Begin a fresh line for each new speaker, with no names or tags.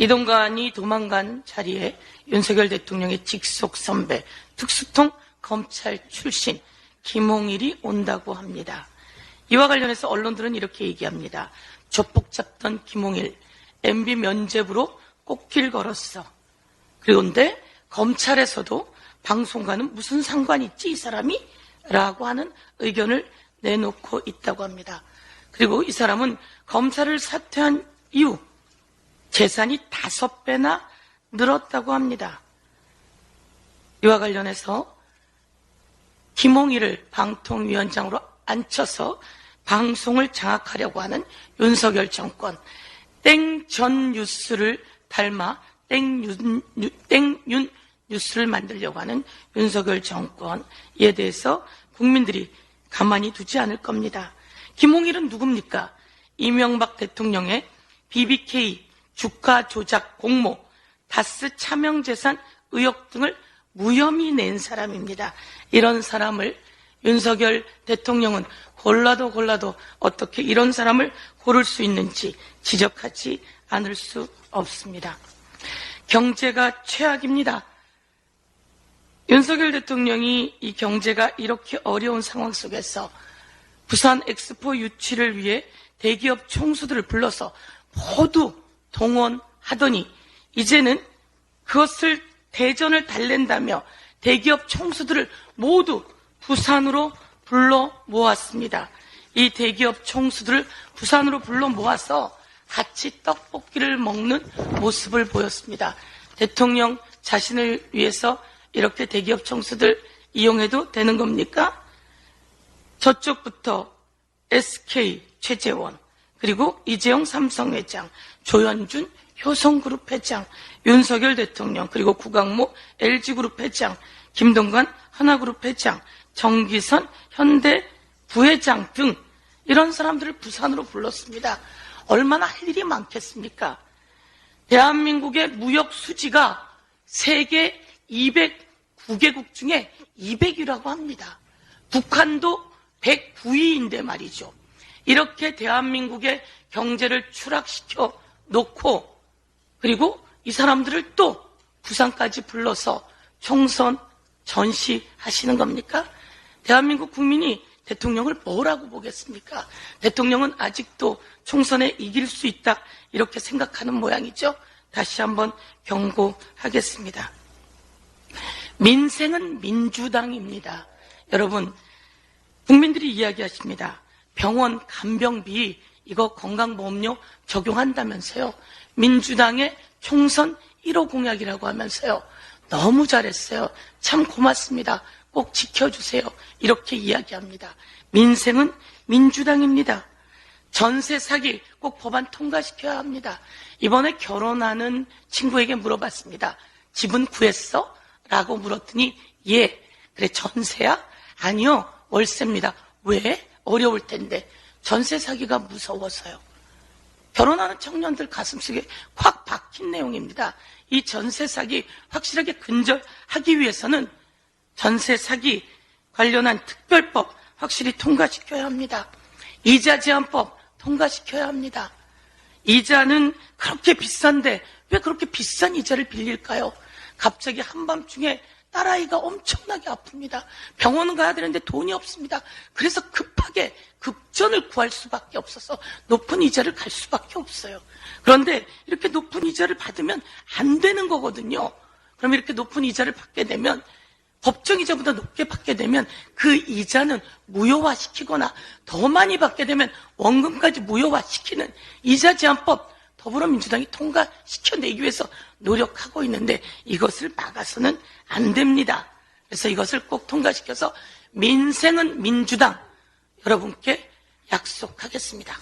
이동관이 도망간 자리에 윤석열 대통령의 직속 선배, 특수통 검찰 출신 김홍일이 온다고 합니다. 이와 관련해서 언론들은 이렇게 얘기합니다. 조폭 잡던 김홍일, MB 면죄부로 꽃길 걸었어. 그런데 검찰에서도 방송과는 무슨 상관이 있지 이 사람이? 라고 하는 의견을 내놓고 있다고 합니다. 그리고 이 사람은 검찰을 사퇴한 이후 재산이 5배나 늘었다고 합니다. 이와 관련해서 김홍일을 방통위원장으로 앉혀서 방송을 장악하려고 하는 윤석열 정권, 땡전 뉴스를 닮아 땡윤 뉴스를 만들려고 하는 윤석열 정권에 대해서 국민들이 가만히 두지 않을 겁니다. 김홍일은 누굽니까? 이명박 대통령의 BBK 주가 조작 공모, 다스 차명재산 의혹 등을 무혐의 낸 사람입니다. 이런 사람을 윤석열 대통령은 골라도 어떻게 이런 사람을 고를 수 있는지 지적하지 않을 수 없습니다. 경제가 최악입니다. 윤석열 대통령이 이 경제가 이렇게 어려운 상황 속에서 부산 엑스포 유치를 위해 대기업 총수들을 불러서 모두 동원하더니 이제는 그것을 대전을 달랜다며 대기업 총수들을 모두 부산으로 불러 모았습니다. 이 대기업 총수들을 부산으로 불러 모아서 같이 떡볶이를 먹는 모습을 보였습니다. 대통령 자신을 위해서 이렇게 대기업 총수들 이용해도 되는 겁니까? 저쪽부터 SK 최재원, 그리고 이재용 삼성 회장, 조현준 효성그룹 회장, 윤석열 대통령, 그리고 구강모 LG그룹 회장, 김동관 하나그룹 회장, 정기선 현대 부회장 등 이런 사람들을 부산으로 불렀습니다. 얼마나 할 일이 많겠습니까? 대한민국의 무역 수지가 세계 209개국 중에 200위라고 합니다. 북한도 109위인데 말이죠. 이렇게 대한민국의 경제를 추락시켜 놓고 그리고 이 사람들을 또 부산까지 불러서 총선 전시하시는 겁니까? 대한민국 국민이 대통령을 뭐라고 보겠습니까? 대통령은 아직도 총선에 이길 수 있다 이렇게 생각하는 모양이죠. 다시 한번 경고하겠습니다. 민생은 민주당입니다. 여러분, 국민들이 이야기하십니다. 병원 간병비 이거 건강보험료 적용한다면서요. 민주당의 총선 1호 공약이라고 하면서요. 너무 잘했어요. 참 고맙습니다. 꼭 지켜주세요. 이렇게 이야기합니다. 민생은 민주당입니다. 전세 사기 꼭 법안 통과시켜야 합니다. 이번에 결혼하는 친구에게 물어봤습니다. 집은 구했어? 라고 물었더니 예. 그래 전세야? 아니요. 월세입니다. 왜? 어려울 텐데. 전세 사기가 무서워서요. 결혼하는 청년들 가슴속에 확 박힌 내용입니다. 이 전세 사기 확실하게 근절하기 위해서는 전세 사기 관련한 특별법 확실히 통과시켜야 합니다. 이자 제한법 통과시켜야 합니다. 이자는 그렇게 비싼데 왜 그렇게 비싼 이자를 빌릴까요? 갑자기 한밤중에 딸아이가 엄청나게 아픕니다. 병원은 가야 되는데 돈이 없습니다. 그래서 급하게 급전을 구할 수밖에 없어서 높은 이자를 갈 수밖에 없어요. 그런데 이렇게 높은 이자를 받으면 안 되는 거거든요. 그럼 이렇게 높은 이자를 받게 되면 법정이자보다 높게 받게 되면 그 이자는 무효화시키거나 더 많이 받게 되면 원금까지 무효화시키는 이자 제한법 더불어민주당이 통과시켜내기 위해서 노력하고 있는데 이것을 막아서는 안 됩니다. 그래서 이것을 꼭 통과시켜서 민생은 민주당 여러분께 약속하겠습니다.